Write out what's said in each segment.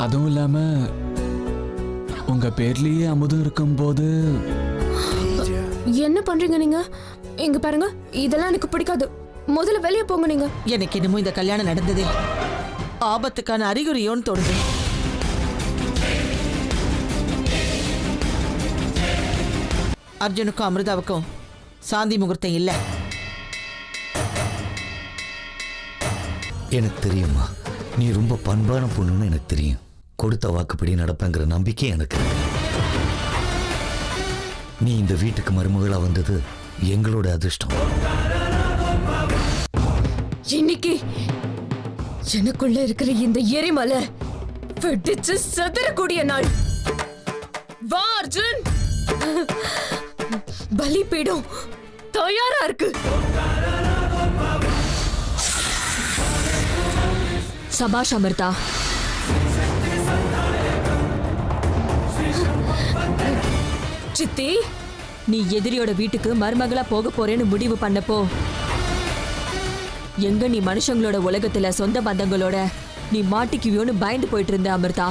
அதுவும் இல்லாம உங்க பேர்லயே அமுதம் இருக்கும்போது என்ன பண்றீங்க நீங்க? இங்க பாருங்க, இதெல்லாம் எனக்கு பிடிக்காது. முதல்ல வெளியே போங்க நீங்க. எனக்கு என்னமோ இந்த கல்யாணம் நடந்ததே ஆபத்துக்கான அறிகுறியோன்னு தோணுது. அர்ஜுனுக்கும் அமிர்தாவுக்கும் சாந்தி முகூர்த்தம் இல்ல. எனக்கு தெரியுமா, நீ ரொம்ப பண்பான பொண்ணுன்னு எனக்கு தெரியும். கொடுத்த வாக்குப்படி நடப்பேங்கிற நம்பிக்கை எனக்கு. நீ இந்த வீட்டுக்கு மருமகளா வந்தது எங்களோட அதிர்ஷ்டம். இன்னைக்கு எனக்குள்ள இருக்கிற இந்த எரிமலை வெடிச்சு செதறக்கூடிய நாள். வா அர்ஜுன், பலிபீடம் தயாரா இருக்கு. சபாஷ் அமிர்தா. சித்தி, நீ எதிரியோட வீட்டுக்கு மருமகளா போக போறேன்னு முடிவு பண்ணப்போ எங்க நீ மனுஷங்களோட உலகத்துல சொந்த பந்தங்களோட நீ மாட்டிக்குவியோன்னு பயந்து போயிட்டு இருந்த அமிர்தா.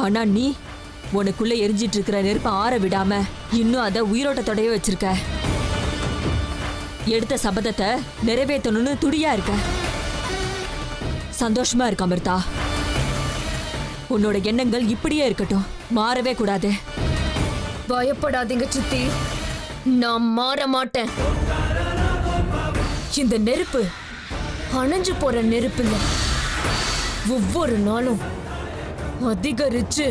ஆனா நீ உனக்குள்ள எரிஞ்சிட்டு இருக்கிற நெருப்ப ஆற விடாம இன்னும் அத உயிரோட்டத்தோடயே வச்சிருக்க. எடுத்த சபதத்தை நிறைவேற்றணும்னு துடியா இருக்க. சந்தோஷமா இருக்க அமிர்தா. உன்னோட எண்ணங்கள் இப்படியே இருக்கட்டும், மாறவே கூடாது. பயப்படாதீங்க சித்தி, நான் மாற மாட்டேன். இந்த நெருப்பு அணைஞ்சு போற நெருப்பு இல்ல, ஒவ்வொரு நாளும் அதிகரிச்சு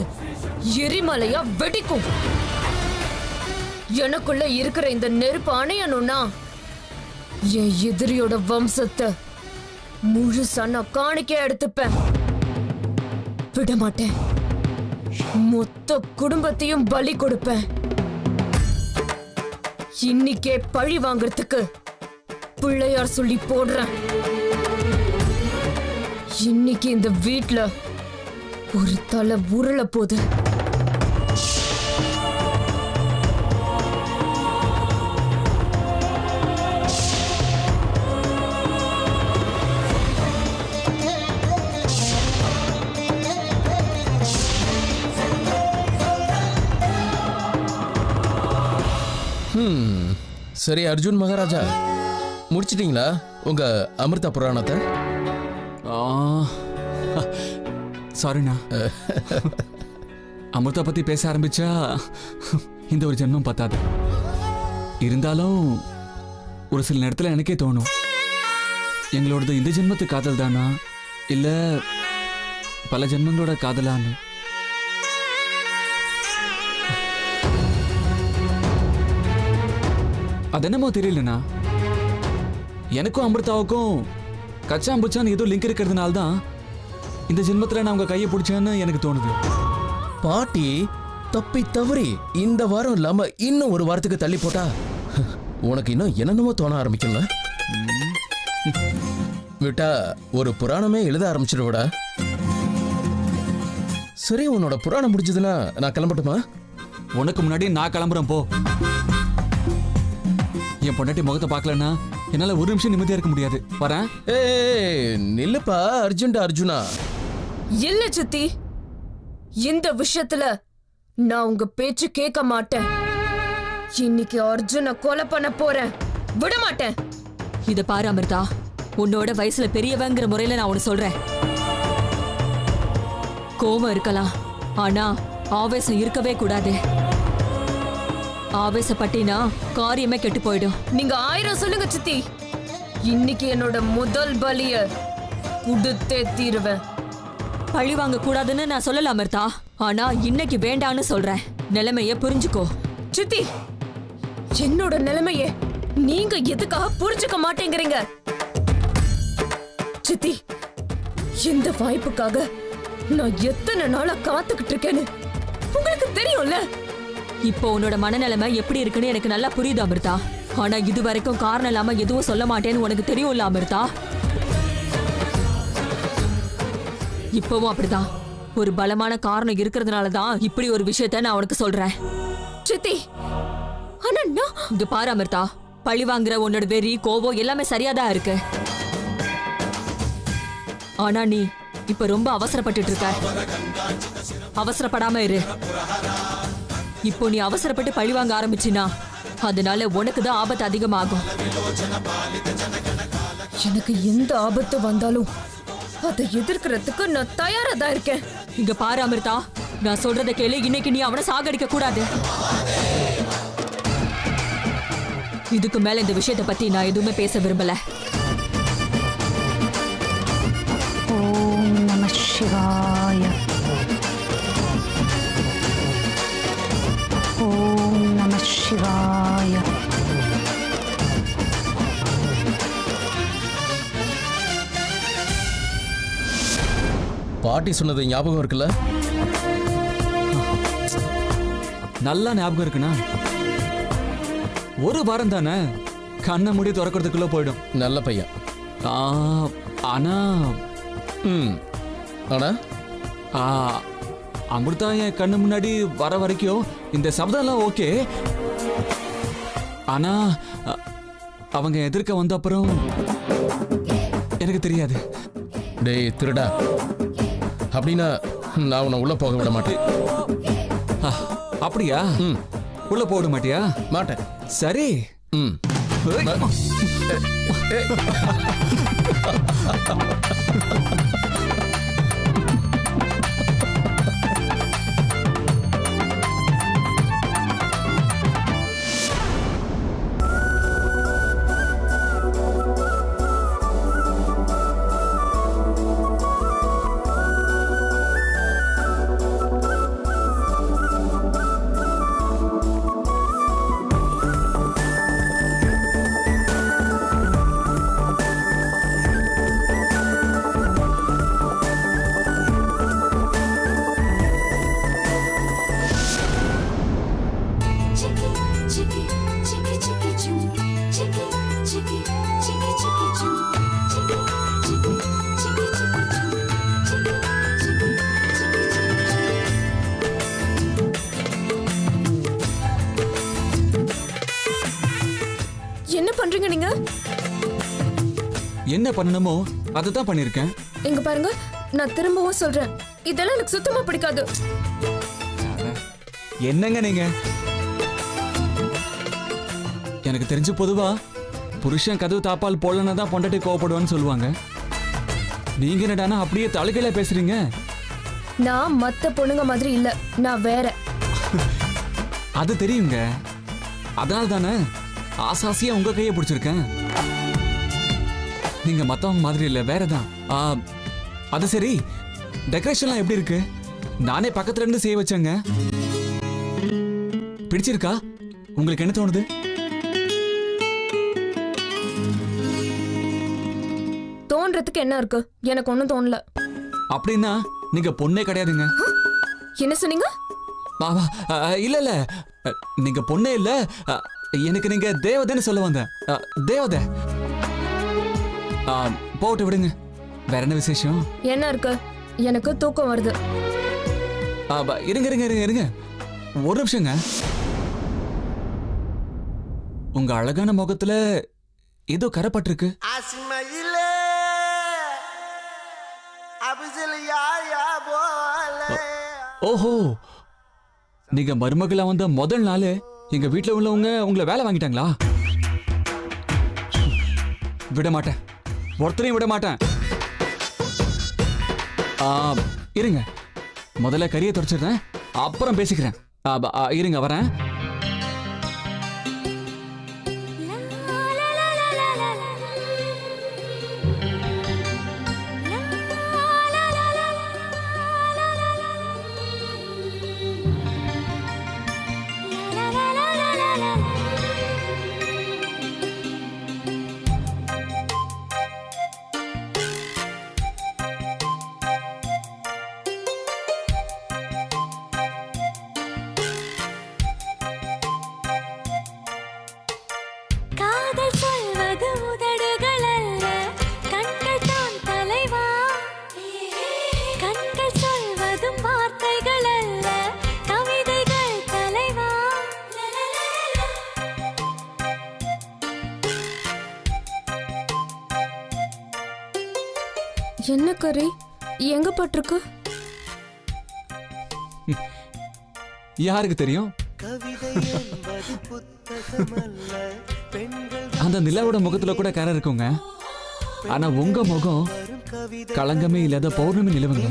எரிமலையா வெடிக்கும். எனக்குள்ள இருக்கிற இந்த நெருப்பு அணையணும்னா என் எதிரியோட வம்சத்தை முழுசா நான் காணிக்கையா எடுத்துப்பேன். விட மாட்டேன். மொத்த குடும்பத்தையும் பலி கொடுப்பேன். இன்னைக்கே பழி வாங்கறதுக்கு பிள்ளையார் சொல்லி போடுறேன். இன்னைக்கு இந்த வீட்ல ஒரு தலை உருள போகுது. சரி அர்ஜுன் மகாராஜா, முடிச்சிட்டீங்களா உங்க அமிர்தா புராணத்தை? சாரிண்ணா. அமிர்தா பத்தி பேச ஆரம்பிச்சா இந்த ஒரு ஜென்மம் பத்தாது. இருந்தாலும் ஒரு சில நேரத்தில் எனக்கே தோணும், எங்களோடது இந்த ஜென்மத்து காதல் தானா இல்ல பல ஜென்மங்களோட காதலான்னு. அது என்னமோ தெரியலண்ணா, எனக்கும் அமிர்தாவுக்கும் கச்சாம்புச்சான்னு ஏதோ லிங்க் இருக்கிறதுனால தான் இந்த ஜென்மத்தில் நான் உங்க கையை பிடிச்சேன்னு எனக்கு தோணுது. பாட்டி தப்பி தவறி இந்த வாரம் இல்லாம இன்னும் ஒரு வாரத்துக்கு தள்ளி போட்டா உனக்கு இன்னும் என்னென்னமோ தோண ஆரம்பிக்கும்ல. விட்டா ஒரு புராணமே எழுத ஆரம்பிச்சிடுவடா. சரி, உன்னோட புராணம் முடிஞ்சதுன்னா நான் கிளம்பட்டுமா? உனக்கு முன்னாடி நான் கிளம்புறேன் போ. என் பொண்டாட்டி முகத்தை பார்க்கலன்னா என்னால ஒரு நிமிஷம் நிம்மதியா இருக்க முடியாது. வரேன். நில்லுப்பா அர்ஜுனா. இல்ல சித்தி, இந்த விஷயத்துல நான் உங்க பேச்சு கேட்க மாட்டேன். இன்னைக்கு அர்ஜுனை கொலை பண்ண போறேன். விட மாட்டேன். இத பாரு அமிர்தா, உன்னோட வயசுல பெரியவங்கிற முறையில நான் உனக்கு சொல்றேன். கோபம் இருக்கலாம், ஆனா ஆவேசம் இருக்கவே கூடாது. ஆவேசப்பட்டினா காரியமே கெட்டு போயிடும். நீங்க 1000 சொல்லுங்க சித்தி, இன்னைக்கு என்னோட முதல் பலிய கொடுத்தே தீருவேன். பழி வாங்க கூடாதுன்னு நான் சொல்லல அமிர்தா, ஆனா இன்னைக்கு வேண்டான்னு சொல்றேன். நிலைமைய புரிஞ்சுக்கோ. சித்தி, என்னோட நிலைமைய நீங்க எதுக்காக புரிஞ்சுக்க மாட்டேங்கிறீங்க? சித்தி, இந்த வாய்ப்புக்காக நான் எத்தனை நாளா காத்துக்கிட்டு இருக்கேன்னு உங்களுக்கு தெரியும்ல. இப்போ உன்னோட மனநிலைமை எப்படி இருக்குன்னு எனக்கு நல்லா புரியுது அமிர்தா. ஆனா இது வரைக்கும் காரணம் இல்லாம எதுவும் சொல்ல மாட்டேன்னு உனக்கு தெரியும்ல அமிர்தா. இப்பவும் அப்படிதான். ஒரு பலமான காரணம் இருக்கிறதுனாலதான் இப்படி ஒரு விஷயத்த நான் உனக்கு சொல்றேன். சித்தி, ஆனா இங்க பாரு அமிர்தா, பழி வாங்குற உன்னோட வெறி கோபம் எல்லாமே சரியாதான் இருக்கு. ஆனா நீ இப்ப ரொம்ப அவசரப்பட்டுட்டு இருக்க. அவசரப்படாம இரு. இப்போ நீ அவசரப்பட்டு பழிவாங்க ஆரம்பிச்சினா அதனால உனக்கு தான் ஆபத்து அதிகமாகும். எனக்கு எந்த ஆபத்து வந்தாலும் அதை எதிர்க்கிறதுக்கு நான் தயாரா தான் இருக்கேன். இங்க பாரு அமிர்தா, நான் சொல்றத கேளு. இன்னைக்கு நீ அவனை சாகடிக்க கூடாது. இதுக்கு மேல இந்த விஷயத்தை பத்தி நான் எதுவுமே பேச விரும்பல. ஓம் நம சிவாய. ஓம் நம சிவாய. பாட்டி சொன்னது ஞாபகம் இருக்குல்ல? நல்லா ஞாபகம் இருக்குண்ணா. ஒரு வாரம் தானே, கண்ணை மூடி திறக்கிறதுக்குள்ள போயிடும். நல்ல பையன். ஆனா ஆனா அமிர்தா என் கண்ணு முன்னாடி வர வரைக்கும் இந்த சப்தம்லாம் ஓகே. ஆனா அவங்க எதிர்க்க வந்த அப்புறம் எனக்கு தெரியாது. டேய் திருடா, அப்படின்னா நான் உன்னை உள்ள போக விட மாட்டேன். அப்படியா? உள்ள போட மாட்டியா? மாட்டேன். சரி. என்ன பண்றீங்க நீங்க? என்ன பண்ணணுமோ அதுதான் பண்ணிருக்கேன். இங்க பாருங்க, நான் திரும்பவும் சொல்றேன், இதெல்லாம் எனக்கு சுத்தமா பிடிக்காது. என்னங்க நீங்க? எனக்கு தெரிஞ்சு பொதுவா புருஷன் கதவு தாப்பால் போலன்னா தான் பொண்டாட்டி கோவப்படுவான்னு சொல்லுவாங்க. நீங்க என்னடானா அப்படியே தலைகீழ பேசுறீங்க. நான் மத்த பொண்ணுங்க மாதிரி இல்ல, நான் வேற. அது தெரியுங்க. அதனால தானே ஆசாசியா உங்க கையை பிடிச்சிருக்கேன். நீங்க மத்தவங்க மாதிரி இல்ல, வேறதான். அது சரி, டெக்கரேஷன்லாம் எப்படி இருக்கு? நானே பக்கத்துல இருந்து செய்ய வச்சேங்க. பிடிச்சிருக்கா? உங்களுக்கு என்ன தோணுது? தோன்றதுக்கு என்ன இருக்கு? எனக்கு ஒண்ணும் தோணல. அப்படின்னா நீங்க பொண்ணே கிடையாதுங்க. என்ன சொன்னீங்க? இல்ல இல்ல, நீங்க பொண்ணே இல்ல. எனக்கு நீங்க தேவதைன்னு சொல்ல வந்தேன். தேவதை. போட்டு விடுங்க. வேற என்ன விசேஷம்? என்ன இருக்கு? எனக்கு தூக்கம் வருது. இருங்க இருங்க இருங்க இருங்க ஒரு நிமிஷங்க. உங்க அழகான முகத்துல ஏதோ கரைப்பட்டிருக்கு. ஓஹோ, நீங்க மருமகளா வந்த முதல் நாள் எங்க வீட்டுல உள்ளவங்க உங்களை வேலை வாங்கிட்டாங்களா? விட மாட்டேன், ஒருத்தரையும் விட மாட்டேன். இருங்க, முதல்ல கறியை துடைச்சிடுறேன், அப்புறம் பேசிக்கிறேன். இருங்க வரேன். என்ன கறி? எங்க பட்டிருக்கு? யாருக்கு தெரியும்? அந்த நிலாவோட முகத்துல கூட கரை இருக்குங்க. ஆனா உங்க முகம் களங்கமே இல்லாத பௌர்ணமி நிலவுங்க.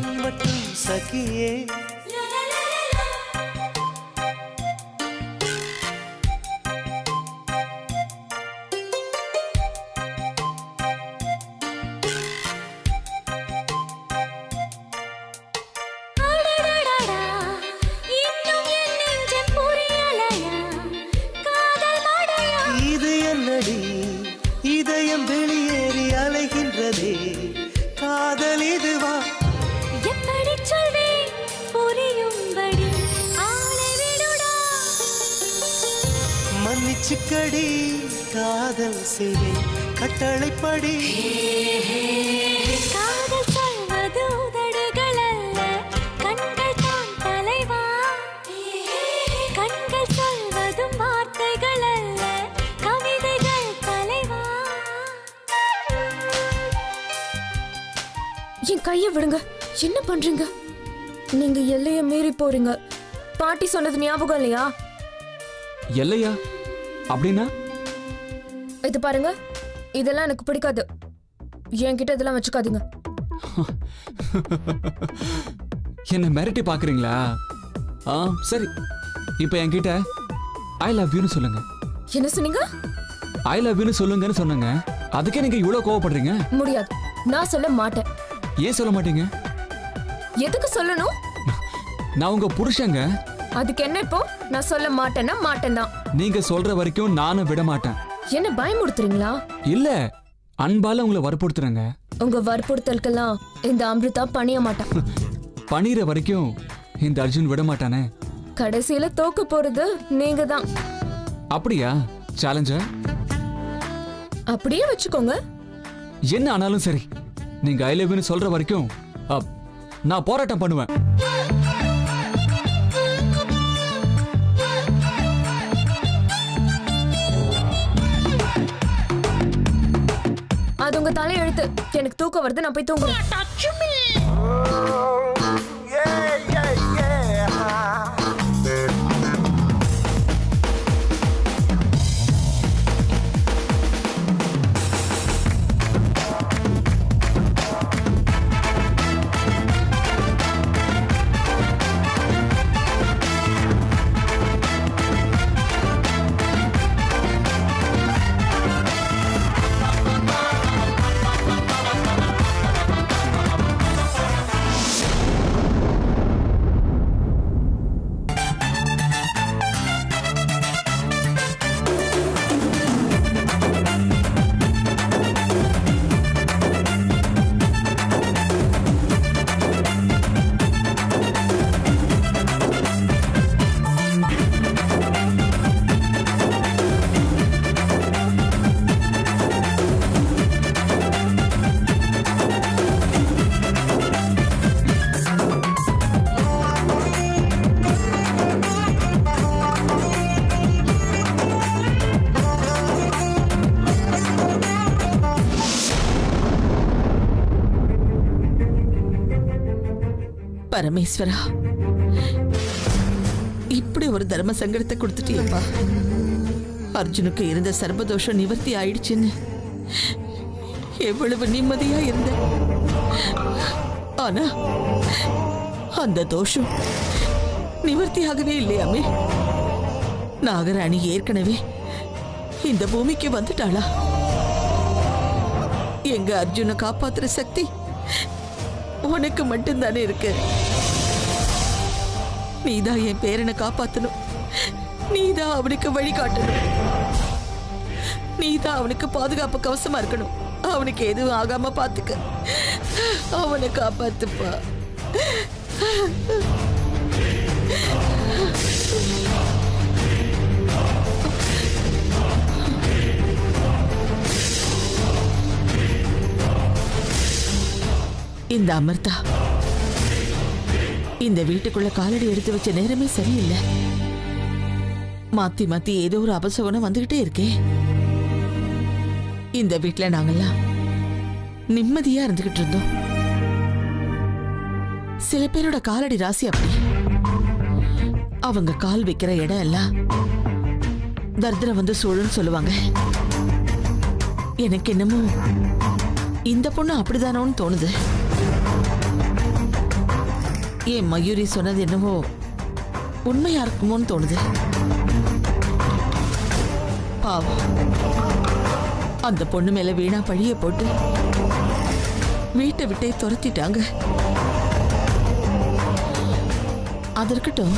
இதயம் வெளியேறி அலைகின்றதே காதல் இதுவா எப்படி சொல்வேன் புரியும்படி ஆளவிடுடா மன்னிச்சுக்கடி காதல் செய்வேன் கட்டளைப்படி காதல் சொல்வது உதடுகள் அல்ல கண்கள் தான் தலைவா கண்கள் சொல்வதும் வார்த்தைகள் அல்ல கவிதைகள் தலைவா. என் கைய விடுங்க. என்ன பண்றீங்க? நீங்க எல்லைய மீறி போறீங்க. பாட்டி சொன்னது ஞாபகம் இல்லையா? எல்லையா அப்படின்னா? இது பாருங்க, இதெல்லாம் எனக்கு பிடிக்காது. என்கிட்ட இதெல்லாம் வச்சுக்காதீங்க. என்ன மிரட்டி பாக்குறீங்களா? சரி, இப்ப என்கிட்ட ஐ லவ் யூன்னு சொல்லுங்க. என்ன சொன்னீங்க? ஐ லவ் யூன்னு சொல்லுங்கன்னு சொன்னங்க. அதுக்கே நீங்க இவ்வளவு கோவப்படுறீங்க? முடியாது, நான் சொல்ல மாட்டேன். ஏன் சொல்ல மாட்டீங்க? எதுக்கு சொல்லணும்? நான் உங்க புருஷங்க. அதுக்கு என்ன இப்போ? நான் சொல்ல மாட்டேன்னா மாட்டேன் தான். நீங்க சொல்ற வரைக்கும் நானும் விட மாட்டேன். என்ன பயமுறுத்துறீங்களா? இல்ல, அன்பால உங்களை வற்புறுத்துறேங்க. உங்க வற்புறுத்தலுக்கெல்லாம் இந்த அமிர்தா பணிய மாட்டான். பணிற வரைக்கும் இந்த அர்ஜுன் விட மாட்டானே. கடைசியில தோக்க போறது நீங்க தான். அப்படியா? சேலஞ்ச அப்படியே வச்சுக்கோங்க. என்ன ஆனாலும் சரி, நீங்க ஐ லவ் யூன்னு சொல்ற வரைக்கும் நான் போராட்டம் பண்ணுவேன். அது உங்க தலையெழுத்து. எனக்கு தூக்கம் வருது, நான் போய் தூங்குறேன். பரமேஸ்வரா, இப்படி ஒரு தர்ம சங்கடத்தை கொடுத்துட்டியப்பா. அர்ஜுனுக்கு இருந்த சர்வதோஷம் நிவர்த்தி ஆயிடுச்சுன்னு எவ்வளவு நிம்மதியா இருந்த. ஆனா அந்த தோஷம் நிவர்த்தியாகவே இல்லையாமே. நாகராணி ஏற்கனவே இந்த பூமிக்கு வந்துட்டாளா? எங்க அர்ஜுனை காப்பாத்துற சக்தி உனக்கு மட்டும்தானே இருக்கு. நீதான் என் பேரனை காப்பாத்தணும். நீதான் அவனுக்கு வழிகாட்டணும். நீதான் அவனுக்கு பாதுகாப்பு கவசமா இருக்கணும். அவனுக்கு எதுவும் ஆகாம பாத்துக்க. அவனை காப்பாத்துப்பா. இந்த அமிர்தா இந்த வீட்டுக்குள்ள காலடி எடுத்து வச்ச நேரமே சரியில்லை. மாத்தி மாத்தி ஏதோ ஒரு அபசகுணம் வந்துகிட்டே இருக்கே. இந்த வீட்டுல நாங்கெல்லாம் நிம்மதியா இருந்துகிட்டு இருந்தோம். சில பேரோட காலடி ராசி அப்படி. அவங்க கால் வைக்கிற இடம் எல்லாம் தர்திரம் வந்து சூழுன்னு சொல்லுவாங்க. எனக்கு என்னமோ இந்த பொண்ணு அப்படிதானோன்னு தோணுது. ஏன் மயூரி சொன்னது என்னவோ உண்மையா இருக்குமோன்னு தோணுது. பாவம், அந்த பொண்ணு மேல வீணா பழிய போட்டு வீட்டை விட்டே துரத்திட்டாங்க. அதற்கட்டும்,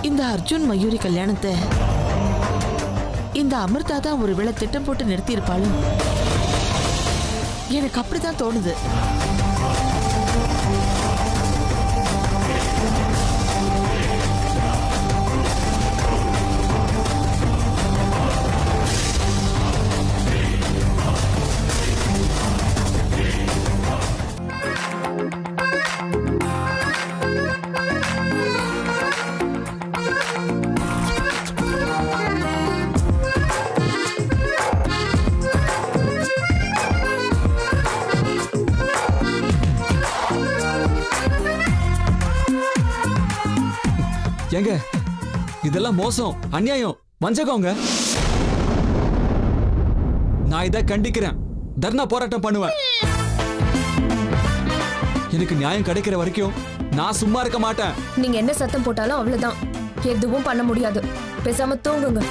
இந்த அர்ஜுன் மயூரி கல்யாணத்தை இந்த அமிர்தா தான் ஒரு வேளை திட்டம் போட்டு நிறுத்தி இருப்பாளும். எனக்கு அப்படிதான் தோணுது. ஏங்க, இதெல்லாம் மோசம், அநியாயம், வஞ்சகங்க. நான் இதை கண்டிக்கிறேன். தர்ணா போராட்டம் பண்ணுவேன். எனக்கு நியாயம் கிடைக்கிற வரைக்கும் நான் சும்மா இருக்க மாட்டேன். நீங்க என்ன சத்தம் போட்டாலும் அவ்வளவுதான், எதுவும் பண்ண முடியாது. பேசாம தூங்குங்க.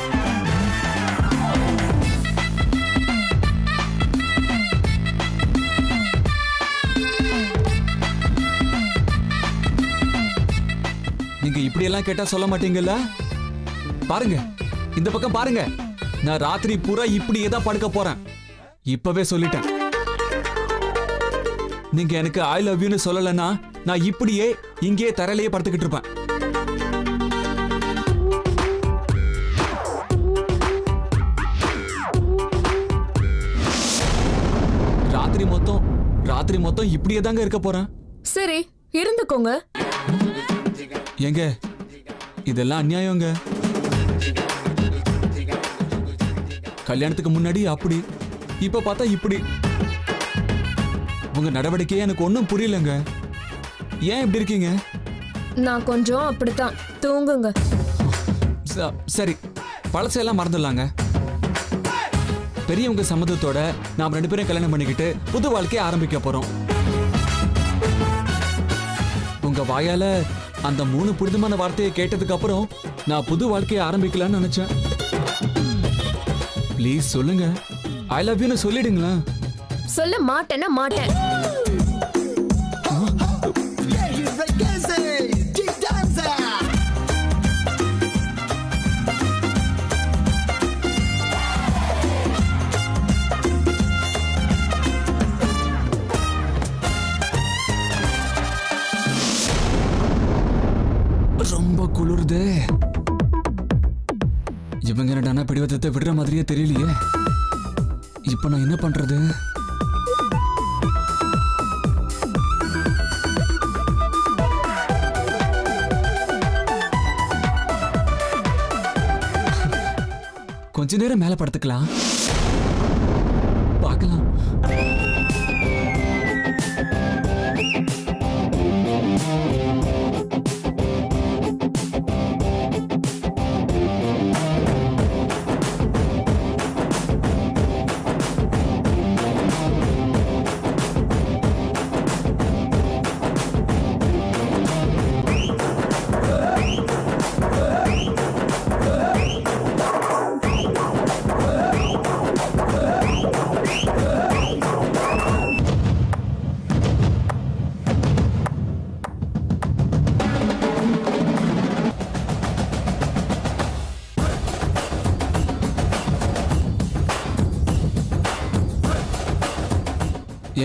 நீங்க இப்படி எல்லாம் கேட்டா சொல்ல மாட்டீங்கல்ல? பாருங்க, இந்த பக்கம் பாருங்க. நான் ராத்திரி பூரா இப்படியே தான் படுக்க போறேன். இப்பவே சொல்லிட்டேன். நீங்க எனக்கு ஐ லவ் யூன்னு சொல்லலன்னா நான் இப்படியே இங்கே தரையிலேயே படுத்துக்கிட்டு இருப்பேன். ராத்திரி மொத்தம் இப்படியே தாங்க இருக்க போறேன். சரி, இருந்துக்கோங்க. ஏங்க, இதெல்லாம் அநியாயங்க. கல்யாணத்துக்கு முன்னாடி அப்படி, இப்ப பார்த்தா இப்படி. உங்க நடவடிக்கையே எனக்கு ஒன்றும் புரியலங்க. ஏன் இப்படி இருக்கீங்க? நான் கொஞ்சம் அப்படித்தான். தூங்குங்க. சரி, பழசையெல்லாம் மறந்துடலாங்க. பெரியவங்க சம்மதத்தோட நாம் 2 பேரும் கல்யாணம் பண்ணிக்கிட்டு புது வாழ்க்கையை ஆரம்பிக்க போறோம். உங்க வாயால அந்த 3 புனிதமான வார்த்தையை கேட்டதுக்கு அப்புறம் நான் புது வாழ்க்கையை ஆரம்பிக்கலாம்னு நினைச்சேன். ப்ளீஸ் சொல்லுங்க, ஐ லவ் யூன்னு சொல்லிடுங்களா? சொல்ல மாட்டேன்னா மாட்டேன். ரொம்ப குளிர்தே. இவங்க என்னடானா பிடிவாதத்தை விடுற மாதிரியே தெரியலையே. இப்ப நான் என்ன பண்றது? கொஞ்ச நேரம் மேல படுத்துக்கலாம், பார்க்கலாம்.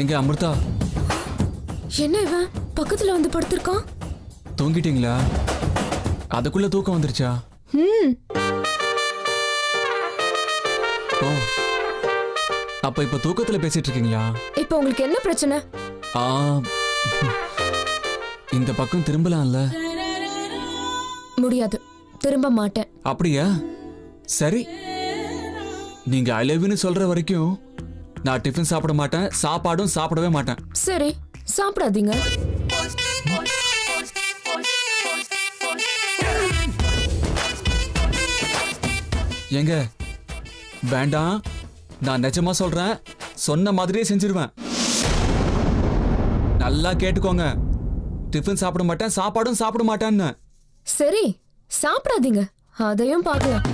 எங்க அமிர்தா? என்ன இவன் பக்கத்துல வந்து படுத்திருக்கான்? தூங்கிட்டீங்களா? அதுக்குள்ள தூக்கம் வந்துருச்சா? ஓ, அப்ப இப்ப தூக்கத்துல பேசிட்டு இருக்கீங்களா? இப்ப உங்களுக்கு என்ன பிரச்சனை? இந்த பக்கம் திரும்பலாம்ல? முடியாது, திரும்ப மாட்டேன். அப்படியா? சரி, நீங்க ஐ லவ் யூன்னு சொல்ற வரைக்கும் நான் டிஃபன் சாப்பிட மாட்டேன், சாப்பாடும் சாப்பிடவே மாட்டேன். சரி, சாப்பிடாதீங்க. ஏங்க வேண்டாம், நான் நிஜமா சொல்றேன், சொன்ன மாதிரியே செஞ்சிருவேன். நல்லா கேட்டுக்கோங்க, டிஃபன் சாப்பிட மாட்டேன், சாப்பாடும் சாப்பிட மாட்டேன்னு. சரி சாப்பிடாதீங்க, அதையும் பார்க்கலாம்.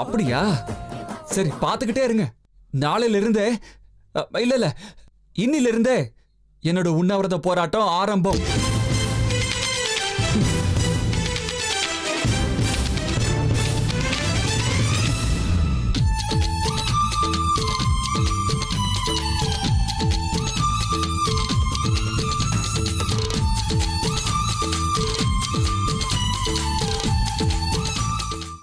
அப்படியா? சரி பாத்துக்கிட்டே இருங்க. நாளையில இருந்தே இல்ல இன்னில இருந்தே என்னோட உண்ணாவிரத போராட்டம் ஆரம்பம்.